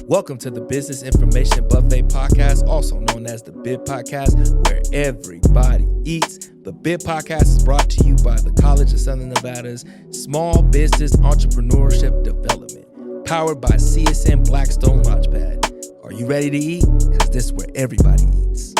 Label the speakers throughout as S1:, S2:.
S1: Welcome to the Business Information Buffet Podcast, also known as the BIB Podcast, where everybody eats. The BIB Podcast is brought to you by the College of Southern Nevada's Small Business Entrepreneurship Development, powered by CSN Blackstone Launchpad. Are you ready to eat? Because this is where everybody eats.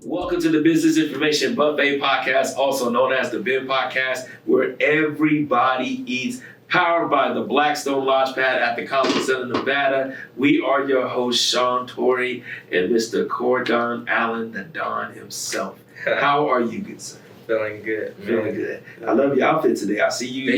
S1: Welcome to the Business Information Buffet Podcast, also known as the BIB Podcast, where everybody eats. Powered by the Blackstone Launchpad at the College of Southern Nevada. We are your hosts, Sean Torrey and Mr. Cordon Allen, the Don himself. How are you, good sir?
S2: Feeling good.
S1: Feeling good. I love your outfit today. I see you.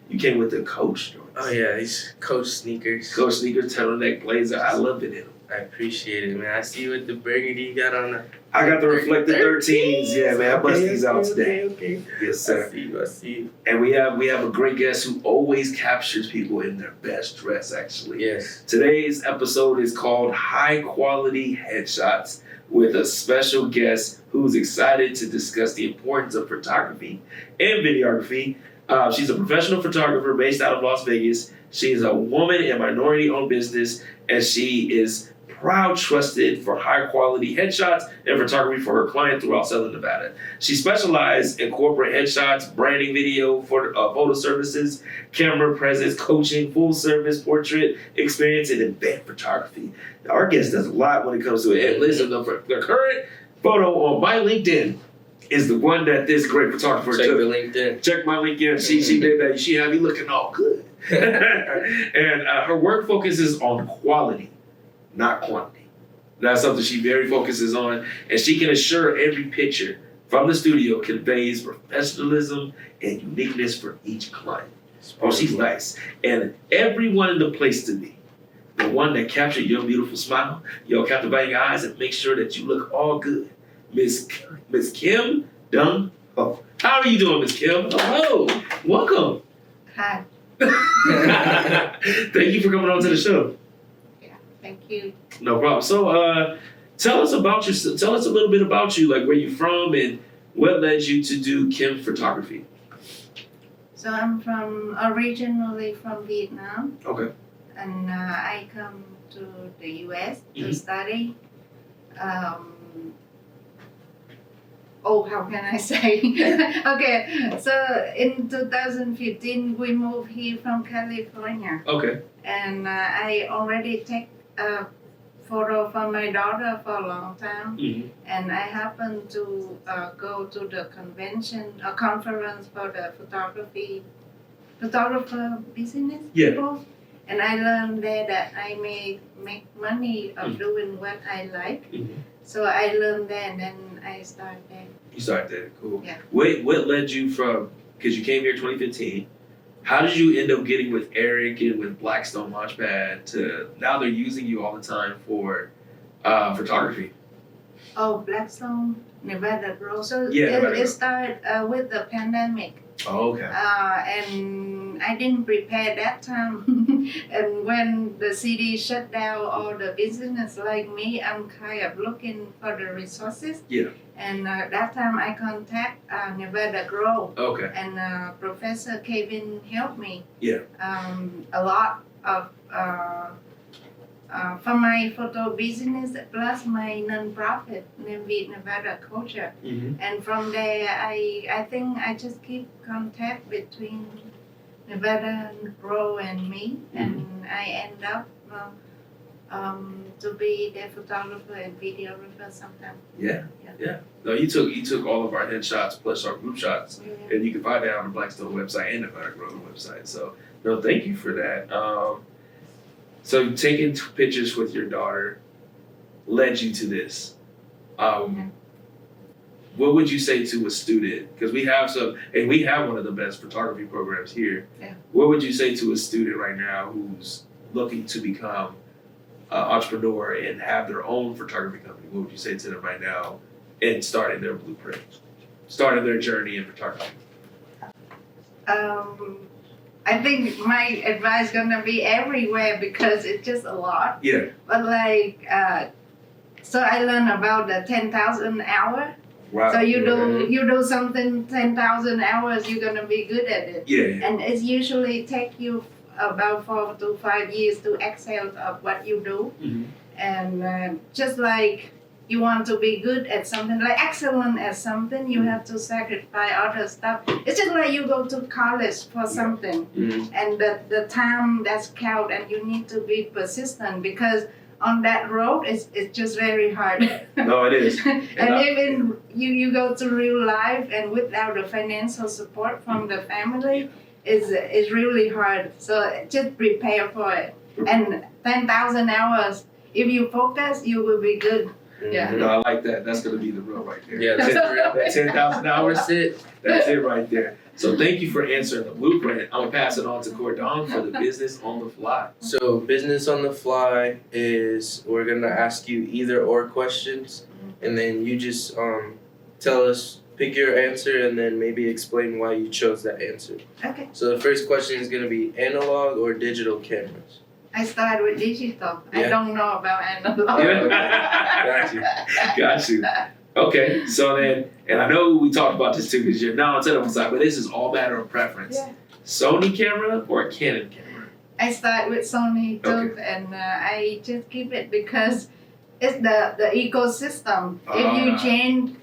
S1: You came with the Coach joints.
S2: Oh yeah, these Coach sneakers.
S1: Coach sneakers, turtleneck blazer. I love it in them.
S2: I appreciate it, man. I see you with the burgundy you got on.
S1: I got the reflective 13s. Yeah, man. I bust these out today.
S2: Okay.
S1: Yes, sir.
S2: I see you.
S1: And we have a great guest who always captures people in their best dress, actually.
S2: Yes.
S1: Today's episode is called High Quality Headshots, with a special guest who's excited to discuss the importance of photography and videography. She's a professional photographer based out of Las Vegas. She is a woman in minority-owned business, and she is proud trusted for high-quality headshots and photography for her client throughout Southern Nevada. She specializes in corporate headshots, branding, video, photo services, camera presence, coaching, full-service portrait experience, and event photography. Now, our guest does a lot when it comes to it. And listen, the current photo on my LinkedIn is the one that this great photographer took.
S2: Check the LinkedIn.
S1: Check my LinkedIn. She did that. She had me looking all good. And her work focuses on quality, not quantity. That's something she very focuses on, and she can assure every picture from the studio conveys professionalism and uniqueness for each client. Oh, she's nice. And everyone in the place to be, the one that captured your beautiful smile, your captivating eyes, and make sure that you look all good, Miss Kim Dung Ho. How are you doing, Miss Kim? Hello. Welcome.
S3: Hi.
S1: Thank you for coming on to the show.
S3: Thank you.
S1: No problem. So, tell us about yourself. Tell us a little bit about you, like where you're from and what led you to do Kim photography.
S3: So I'm originally from Vietnam.
S1: Okay.
S3: And I come to the US to study. How can I say? Okay, so in 2015 we moved here from California.
S1: Okay.
S3: And I already take a photo for my daughter for a long time. And I happened to go to the conference for the photographer business people. And I learned there that I may make money of doing what I like. So I learned there and then I started there.
S1: You started there, cool.
S3: Yeah.
S1: What led you from, because you came here 2015, how did you end up getting with Eric and with Blackstone Launchpad to now they're using you all the time for photography?
S3: Oh, Blackstone, Nevada Grow. So
S1: Nevada
S3: it started with the pandemic.
S1: Oh, okay.
S3: And I didn't prepare that time. And when the city shut down all the business like me, I'm kind of looking for the resources.
S1: Yeah.
S3: And that time I contact Nevada Grow.
S1: Okay.
S3: And Professor Kevin helped me.
S1: Yeah.
S3: A lot of for my photo business plus my non-profit named Nevada Culture. And from there I think I just keep contact between Nevada Grow and me, and I end up to be the photographer and videographer sometimes.
S1: Yeah. No, you took all of our headshots plus our group shots, and you can find that on the Blackstone website and the Nevada Grow website. So, no, thank you for that. So taking pictures with your daughter led you to this. What would you say to a student? Because we have one of the best photography programs here.
S3: Yeah. What
S1: would you say to a student right now who's looking to become an entrepreneur and have their own photography company? What would you say to them right now in starting their blueprint, starting their journey in photography?
S3: I think my advice is gonna be everywhere because it's just a lot.
S1: Yeah.
S3: But so I learned about the 10,000 hour.
S1: Wow.
S3: So you do something 10,000 hours, you're gonna be good at it.
S1: Yeah.
S3: And it usually take you about 4 to 5 years to excel at what you do.
S1: Mhm.
S3: And just like you want to be good at something, like excellent at something, you have to sacrifice other stuff. It's just like you go to college for something,
S1: Mhm.
S3: and the time that's count, and you need to be persistent because on that road it's just very hard.
S1: No, it is.
S3: And even you go to real life and without the financial support from the family, it's really hard. So just prepare for it. And 10,000 hours, if you focus, you will be good. Yeah.
S1: No, I like that. That's gonna be the real right there.
S2: Yeah, that's real.
S1: That 10,000 hours.
S2: That's it.
S1: That's it right there. So thank you for answering the blueprint. I'm gonna pass it on to Cordon for the business on the fly.
S2: So business on the fly is we're gonna ask you either or questions, and then you just tell us, pick your answer, and then maybe explain why you chose that answer.
S3: Okay.
S2: So the first question is gonna be analog or digital cameras.
S3: I started with digital. I
S2: Yeah.
S3: don't know about analog.
S2: Got you.
S1: Got you. Okay, so then, and I know we talked about this too because you're now on telephone side, but this is all matter of preference.
S3: Yeah.
S1: Sony camera or Canon camera?
S3: I start with Sony too, and I just keep it because it's the ecosystem. If you change,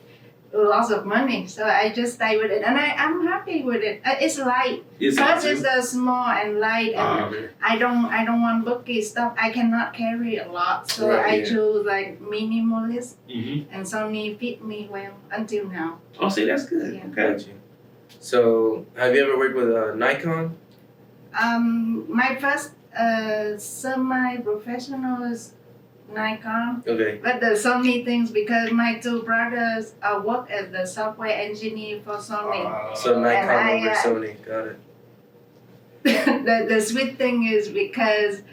S3: lots of money, so I just stay with it, and I'm happy with it. It's light.
S1: Is
S3: Plus,
S1: it
S3: it's small and light, and I don't want bulky stuff. I cannot carry a lot, so
S2: Right,
S3: I
S2: yeah.
S3: choose like minimalist,
S1: Mm-hmm.
S3: and Sony fit me well until now.
S1: Oh, see, that's good.
S3: Yeah.
S1: Okay.
S2: Got you. So have you ever worked with Nikon?
S3: My first semi-professional is Nikon.
S2: Okay.
S3: But the Sony things, because my two brothers work as the software engineer for Sony.
S2: So Nikon
S3: I,
S2: over Sony. Got it.
S3: The sweet thing is because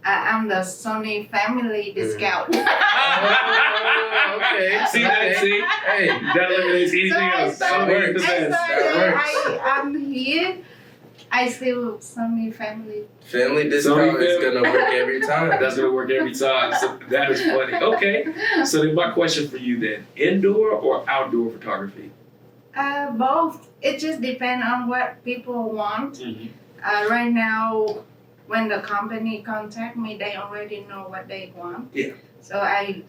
S3: I'm the Sony family discount.
S2: Oh, okay.
S1: See that? See?
S2: Hey.
S1: That eliminates anything else.
S2: That
S1: Sony
S2: works.
S1: is the best.
S2: That works.
S3: I'm here. I still Sony family.
S2: Family discount
S1: Sony
S2: is
S1: family.
S2: gonna work every time.
S1: That's gonna work every time. So that is funny. Okay. So then my question for you then, indoor or outdoor photography?
S3: Both. It just depends on what people want.
S1: Mm-hmm.
S3: Right now, when the company contact me, they already know what they want.
S1: Yeah.
S3: So I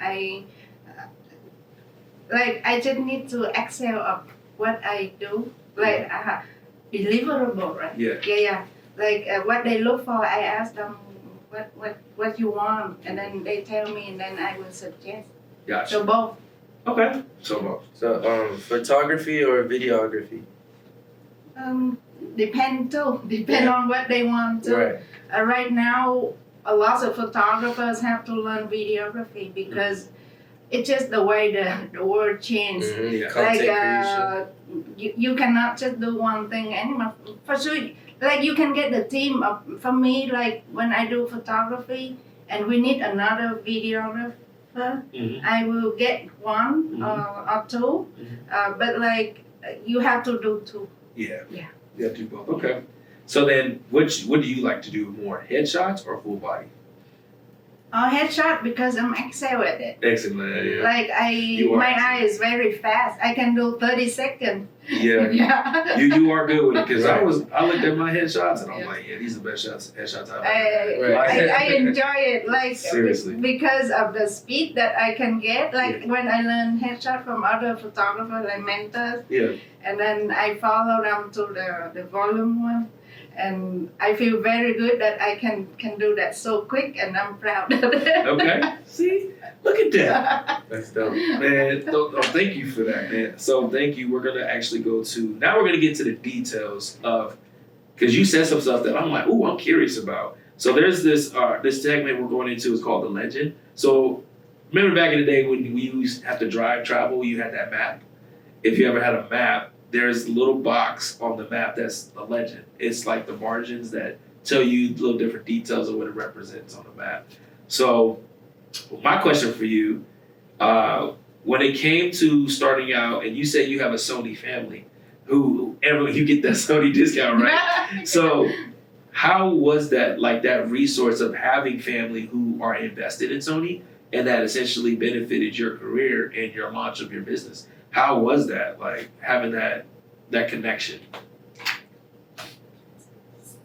S3: just need to excel at what I do. Like deliverable, right?
S1: Yeah.
S3: Yeah. Like what they look for, I ask them what you want, and then they tell me, and then I will suggest.
S1: Gotcha.
S3: So both.
S1: Okay. So
S2: So photography or videography?
S3: Depend too. Depend on what they want to.
S2: Right.
S3: Right now, a lot of photographers have to learn videography because it's just the way the world changed.
S2: Mm-hmm.
S1: Yeah.
S2: Content creation.
S3: You cannot just do one thing anymore. For sure, like you can get the team up. For me, like when I do photography and we need another videographer,
S1: Mhm.
S3: I will get one
S1: Mhm.
S3: or two. But like you have to do two.
S1: yeah.
S3: Yeah.
S1: You have to do both. Okay. So then, what do you like to do more, headshots or full body?
S3: Headshot because I'm excel at it.
S1: Excellent. Yeah.
S3: Like
S1: You are
S3: my
S1: excellent.
S3: eye is very fast. I can do 30 seconds.
S1: Yeah.
S3: Yeah.
S1: You are good with it because
S2: Right.
S1: I looked at my headshots and I'm
S3: Yeah.
S1: like, yeah, these are the best headshots I've
S3: I,
S1: ever
S2: Right.
S3: I enjoy it, like
S1: Seriously.
S3: because of the speed that I can get. Like
S1: Yeah.
S3: when I learn headshot from other photographers and mentors,
S1: Yeah.
S3: and then I follow them to the volume one, and I feel very good that I can do that so quick, and I'm proud of it.
S1: Okay. See, look at that.
S2: That's dope.
S1: Man, thank you for that, man. So thank you. We're gonna actually go to now. We're gonna get to the details of because you said some stuff that I'm like, ooh, I'm curious about. So there's this segment we're going into is called the legend. So remember back in the day when we used to have to travel, you had that map. If you ever had a map, there's a little box on the map that's a legend. It's like the margins that tell you little different details of what it represents on the map. So my question for you. When it came to starting out, and you said you have a Sony family, you get that Sony discount, right? So how was that, like that resource of having family who are invested in Sony and that essentially benefited your career and your launch of your business? How was that, like having that connection?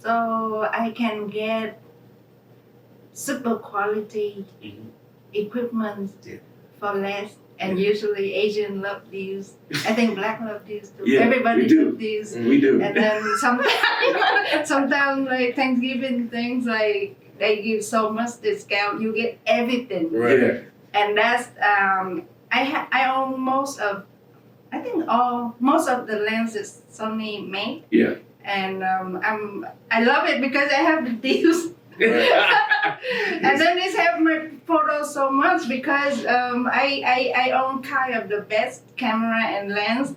S3: so I can get super quality equipment
S1: Yeah.
S3: for less. And usually Asian love these. I think Black love these too.
S1: Yeah,
S3: Everybody
S1: we do.
S3: love these.
S1: We do.
S3: And then sometimes like Thanksgiving things like they give so much discount, you get everything.
S2: Right.
S1: Yeah.
S3: And that's I own most of the lenses Sony made.
S1: Yeah.
S3: And I love it because I have the deals. And then it's helped my photos so much because I own kind of the best camera and lens.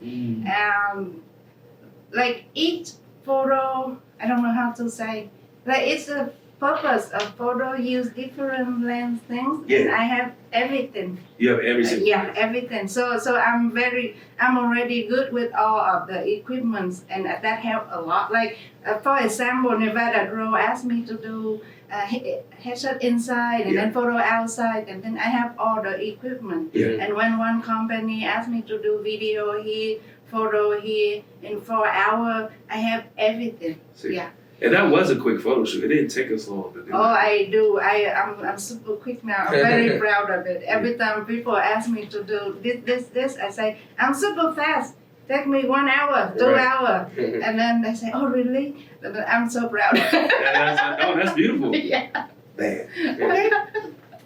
S3: Like each photo, I don't know how to say, like it's a purpose of photo use different lens things.
S1: Yeah.
S3: And I have everything.
S1: You have everything.
S3: Yeah, everything. So I'm already good with all of the equipments, and that helped a lot. Like for example, Nevada Grow asked me to do headshot inside and then photo outside, and then I have all the equipment.
S1: Yeah.
S3: And when one company asked me to do video here, photo here in 4 hours, I have everything.
S1: See.
S3: Yeah.
S1: And that was a quick photo shoot. It didn't take us long to do.
S3: Oh, I do. I'm super quick now. I'm very proud of it. Every time people ask me to do this, I say, I'm super fast. Take me 1 hour, 2 hours. And then they say, oh, really? And then I'm so proud.
S1: That's beautiful.
S3: Yeah.
S1: Man.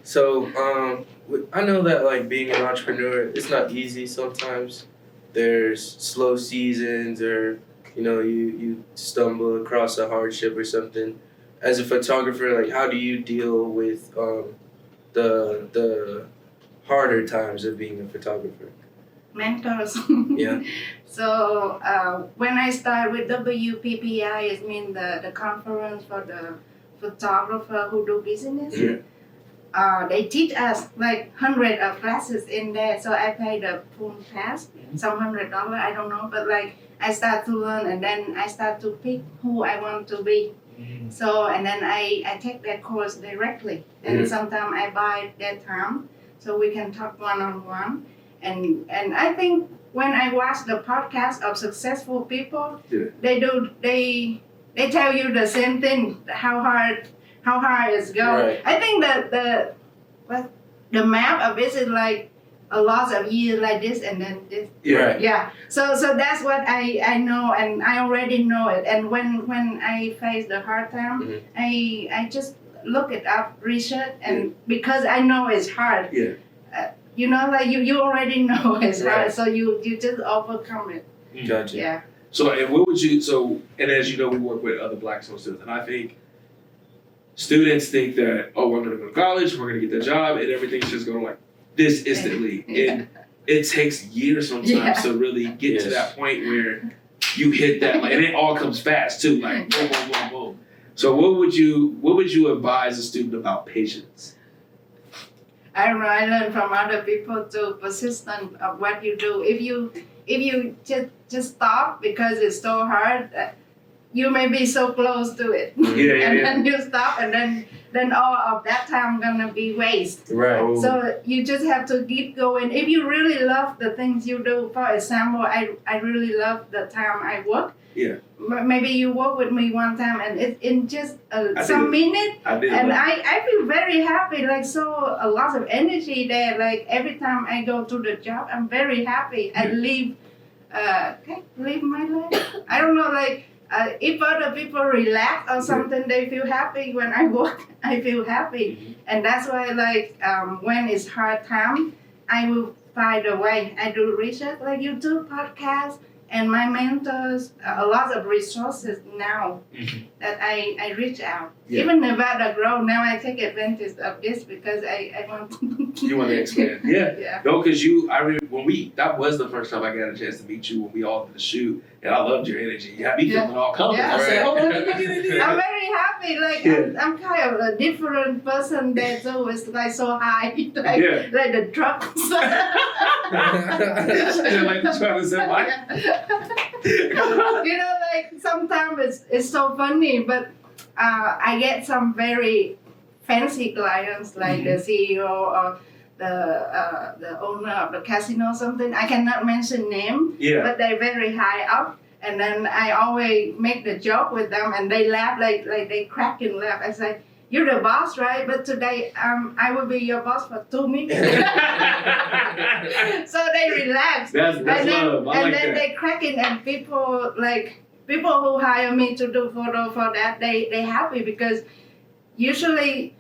S2: So, I know that like being an entrepreneur, it's not easy sometimes. There's slow seasons or you stumble across a hardship or something. As a photographer, like how do you deal with the harder times of being a photographer?
S3: Mentors.
S2: Yeah.
S3: So when I start with WPPI, it means the conference for the photographer who do business.
S1: Yeah.
S3: They teach us like hundreds of classes in there. So I pay the full pass, some $100, I don't know, but like I start to learn and then I start to pick who I want to be. So and then I take that course directly, and sometimes I buy that time so we can talk one-on-one. And I think when I watch the podcast of successful people, they tell you the same thing, how hard it's going.
S2: Right.
S3: I think that the map of it is like a lot of years like this and then this.
S1: Yeah.
S3: Yeah. So that's what I know, and I already know it. And when I face the hard time, I just look it up, research, and because I know it's hard.
S1: Yeah.
S3: Like you already know it's hard,
S2: Right.
S3: so you just overcome it.
S2: Gotcha.
S3: Yeah.
S1: So and what would you and as you know, we work with other Blackstone students, and I think students think that we're going to go to college, we're going to get the job, and everything's just going like this instantly. And it takes years sometimes to really get to that point where you hit that, and it all comes fast too, like boom, boom, boom, boom. So what would you advise a student about patience?
S3: I don't know. I learned from other people too. Persistent of what you do. If you just stop because it's so hard, you may be so close to it. Then you stop, and then all of that time gonna be waste.
S2: Right.
S3: So you just have to keep going. If you really love the things you do, for example, I really love the time I work.
S1: Yeah.
S3: Maybe you work with me one time, and it's in just some minute, and I feel very happy. Like a lot of energy there. Like every time I go to the job, I'm very happy. I live my life. I don't know, like. If other people relax or something, they feel happy. When I work, I feel happy. And that's why, like, when it's hard time, I will find a way. I do research, like YouTube, podcasts, and my mentors, a lot of resources now that I reach out. Even Nevada Grow, now I take advantage of this because I want to.
S1: You want to expand. Yeah. No, because I remember that was the first time I got a chance to meet you when we all did the shoot, and I loved your energy. You had me feeling all confident.
S3: Yeah.
S1: I said, let me get in there.
S3: I'm very happy. Like I'm kind of a different person there too. It's like so high, like the trucks.
S1: Like the truck semi.
S3: Like sometimes it's so funny, but I get some very fancy clients, like the CEO or the owner of the casino or something. I cannot mention name, but they're very high up. And then I always make the joke with them, and they laugh like they crack and laugh. I say, "You're the boss, right? But today, I will be your boss for 2 minutes." So they relax.
S1: That's
S3: and then,
S1: love. I like that.
S3: they cracking, and people who hire me to do photo for that, they happy because usually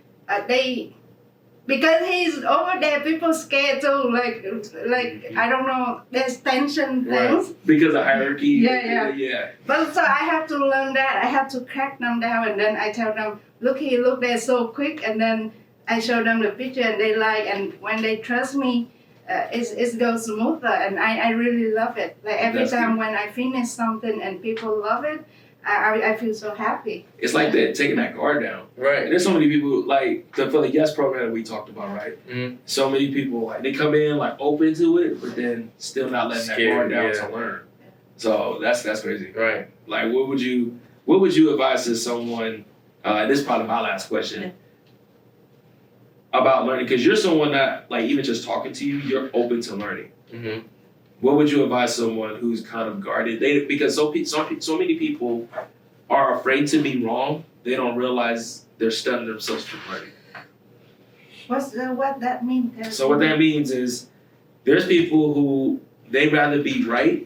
S3: because he's over there, people scared too. Like I don't know, there's tension things.
S1: Right. Because of hierarchy.
S3: Yeah. But so I have to learn that. I have to crack them down, and then I tell them, look here, look, they're so quick, and then I show them the picture, and they like, and when they trust me, it goes smoother, and I really love it. Like every time when I finish something and people love it, I feel so happy.
S1: It's like that, taking that guard down.
S2: Right.
S1: And there's so many people, like, for the Yes program that we talked about, right?
S2: Mm-hmm.
S1: So many people, like, they come in, like, open to it, but then still not letting that guard down to learn. So that's crazy.
S2: Right.
S1: Like, what would you advise to someone, and this is probably my last question, about learning? Because you're someone that, like, even just talking to you, you're open to learning.
S2: Mm-hmm.
S1: What would you advise someone who's kind of guarded? Because so many people are afraid to be wrong. They don't realize they're stunning themselves from learning.
S3: What that means?
S1: So what that means is there's people who they rather be right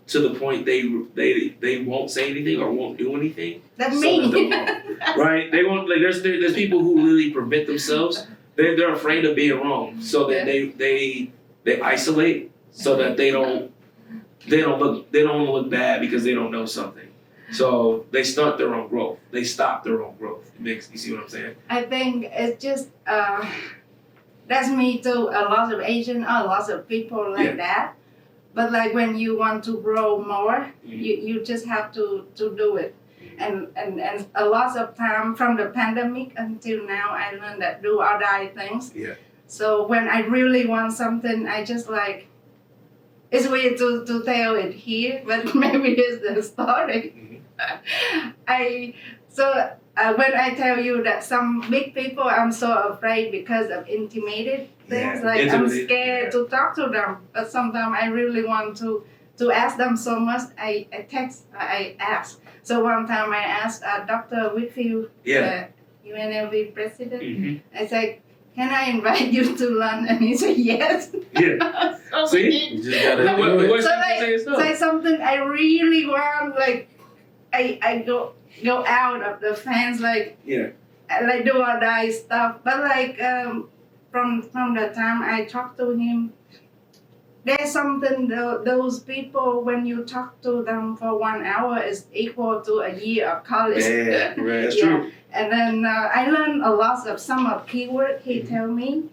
S1: to the point they won't say anything or won't do anything.
S3: That means
S1: right? They won't, like, there's people who really prevent themselves. They're afraid of being wrong, so that they isolate. So that they don't look bad because they don't know something. So they stunt their own growth. They stop their own growth. You see what I'm saying?
S3: I think it's just that's me too. A lot of Asian, lots of people like that. But like when you want to grow more, you just have to do it. And a lot of time from the pandemic until now, I learned that do or die things.
S1: Yeah.
S3: So when I really want something, I just like. It's weird to tell it here, but maybe it's the story. When I tell you that some big people, I'm so afraid because of intimidated things. Like I'm scared to talk to them, but sometimes I really want to ask them so much. I ask. So one time I asked Dr. Whitfield, UNLV president. Mm-hmm. I said, "Can I invite you to lunch?" And he said yes.
S1: Yeah.
S3: So
S2: you just gotta do it.
S3: So like something I really want, like I go out of the fence, like like do or die stuff. But like from the time I talked to him, there's something those people when you talk to them for 1 hour is equal to a year of college.
S1: Yeah, right. That's true.
S3: And then I learned a lot of some of keyword he tell me.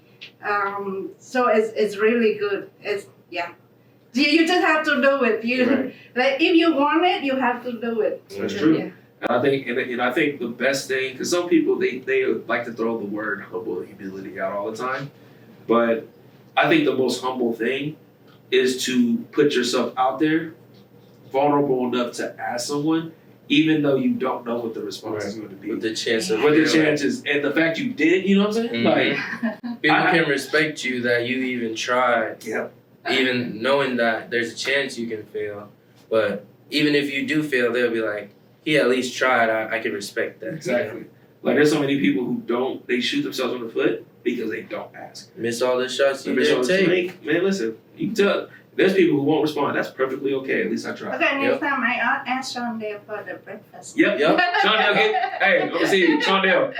S3: So it's really good. You just have to do it. Like if you want it, you have to do it.
S1: That's true. Yeah. And I think the best thing, because some people they like to throw the word humble humility out all the time, but I think the most humble thing is to put yourself out there, vulnerable enough to ask someone, even though you don't know what the response is going to be.
S2: With the chances,
S1: and the fact you did, you know what I'm saying?
S2: Mm-hmm. Like people can respect you that you even tried.
S1: Yeah.
S2: Even knowing that there's a chance you can fail, but even if you do fail, they'll be like, he at least tried. I can respect that.
S1: Exactly. Like there's so many people who they shoot themselves in the foot because they don't ask.
S2: Miss all the shots you didn't take.
S1: Man, listen, you can tell. There's people who won't respond. That's perfectly okay. At least I tried.
S3: Okay, next time I ask Shondell for the breakfast.
S1: Yep. Shondell, hey, I'm gonna see you. Shondell,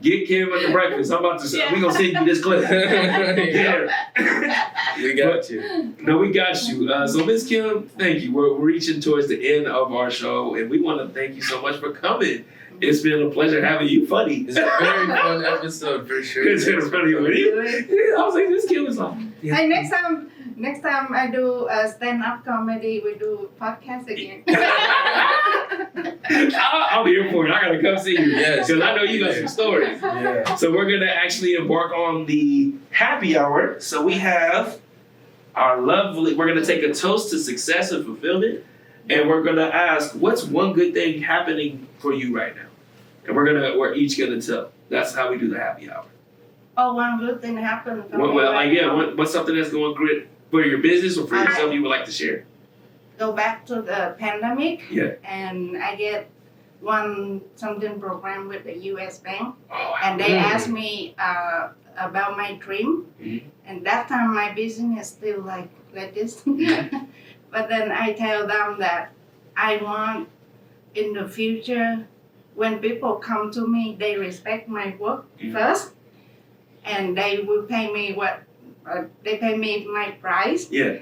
S1: get Kim at the breakfast. I'm about to. We gonna send you this clip.
S2: We got you.
S1: No, we got you. So Miss Kim, thank you. We're reaching towards the end of our show, and we want to thank you so much for coming. It's been a pleasure having you. Funny.
S2: It's a very fun episode for sure.
S1: It's been funny with you. I was like, this Kim was like.
S3: Hey, next time I do stand-up comedy, we do podcast again.
S1: I'm here for it. I gotta come see you.
S2: Yes.
S1: Because I know you got some stories.
S2: Yeah.
S1: So we're gonna actually embark on the happy hour. So we have our we're gonna take a toast to success and fulfillment. And we're gonna ask, what's one good thing happening for you right now? And we're each gonna tell. That's how we do the happy hour.
S3: Oh, one good thing happened for me
S1: what's something that's going great for your business or for yourself you would like to share?
S3: go back to the pandemic.
S1: Yeah.
S3: And I get one something program with the U.S. Bank,
S1: Oh,
S3: and they asked me about my dream.
S1: Mhm.
S3: And that time my business still like this. But then I tell them that I want in the future when people come to me, they respect my work first, and they will pay me what they pay me my price.
S1: Yeah.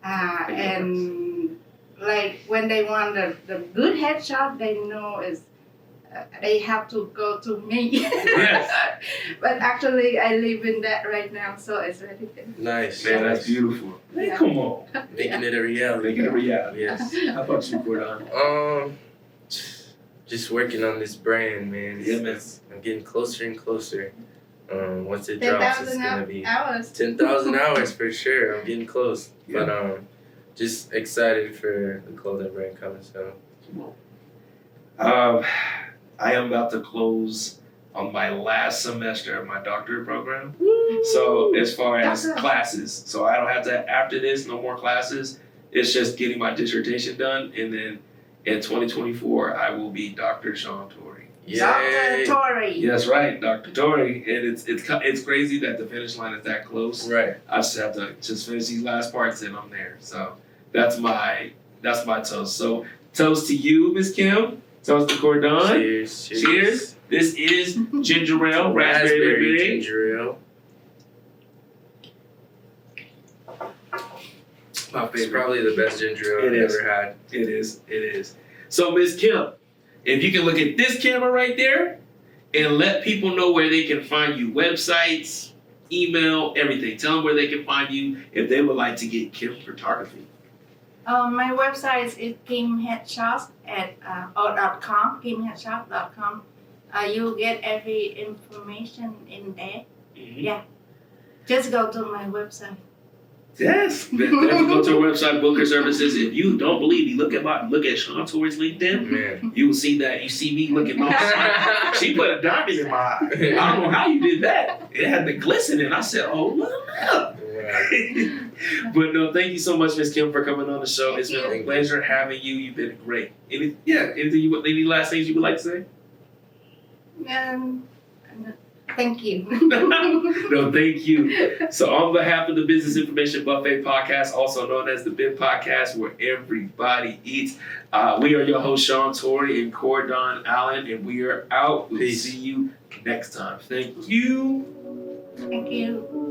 S3: And like when they want the good headshot, they know is they have to go to me.
S1: Yes.
S3: But actually, I live in that right now, so it's very good.
S2: Nice.
S1: Man, that's beautiful. Man,
S3: Yeah.
S1: come on.
S2: Making it a reality.
S1: Make it a reality.
S2: Yes.
S1: How about you, Gordon?
S2: Just working on this brand, man.
S1: Yeah, man.
S2: I'm getting closer and closer. Once it drops, it's
S3: 10,000
S2: gonna be
S3: hours.
S2: 10,000 hours for sure. I'm getting close,
S1: Yeah.
S2: but just excited for the clothing brand coming. So
S1: I am about to close on my last semester of my doctorate program. So as far as
S3: Doctor.
S1: classes, so I don't have to, after this, no more classes. It's just getting my dissertation done. And then in 2024, I will be Dr. Sean Torrey.
S3: Dr.
S2: yay.
S3: Torrey.
S1: That's right, Dr. Torrey. And it's crazy that the finish line is that close.
S2: Right.
S1: I just have to just finish these last parts and I'm there. So that's my toast. So toast to you, Miss Kim. Toast to Cordon.
S2: Cheers.
S1: Cheers. This is ginger ale, raspberry berry.
S2: ginger ale.
S1: My
S2: It's
S1: favorite.
S2: probably the best ginger ale
S1: It
S2: I've
S1: is.
S2: ever had.
S1: It is. So Miss Kim, if you can look at this camera right there and let people know where they can find you, websites, email, everything. Tell them where they can find you if they would like to get Kim photography.
S3: My website is kimheadshots .com. kimheadshots.com. You'll get every information in there.
S1: Mm-hmm.
S3: Just go to my website.
S1: Yes. Definitely go to our website, book her services. If you don't believe me, look at Sean Torrey's LinkedIn.
S2: Man.
S1: You will see that. You see me looking all smart. She put a diamond in my eye. I don't know how you did that. It had the glisten and I said, oh, look. But no, thank you so much, Miss Kim, for coming on the show. It's been a pleasure having you. You've been great. Any last things you would like to say?
S3: Thank you.
S1: No, thank you. So on behalf of the Business Information Buffet Podcast, also known as the BIB Podcast, where everybody eats, we are your host, Sean Torrey and Cordon Allen, and we are out. We'll
S2: Peace.
S1: see you next time. Thank you.
S3: Thank you.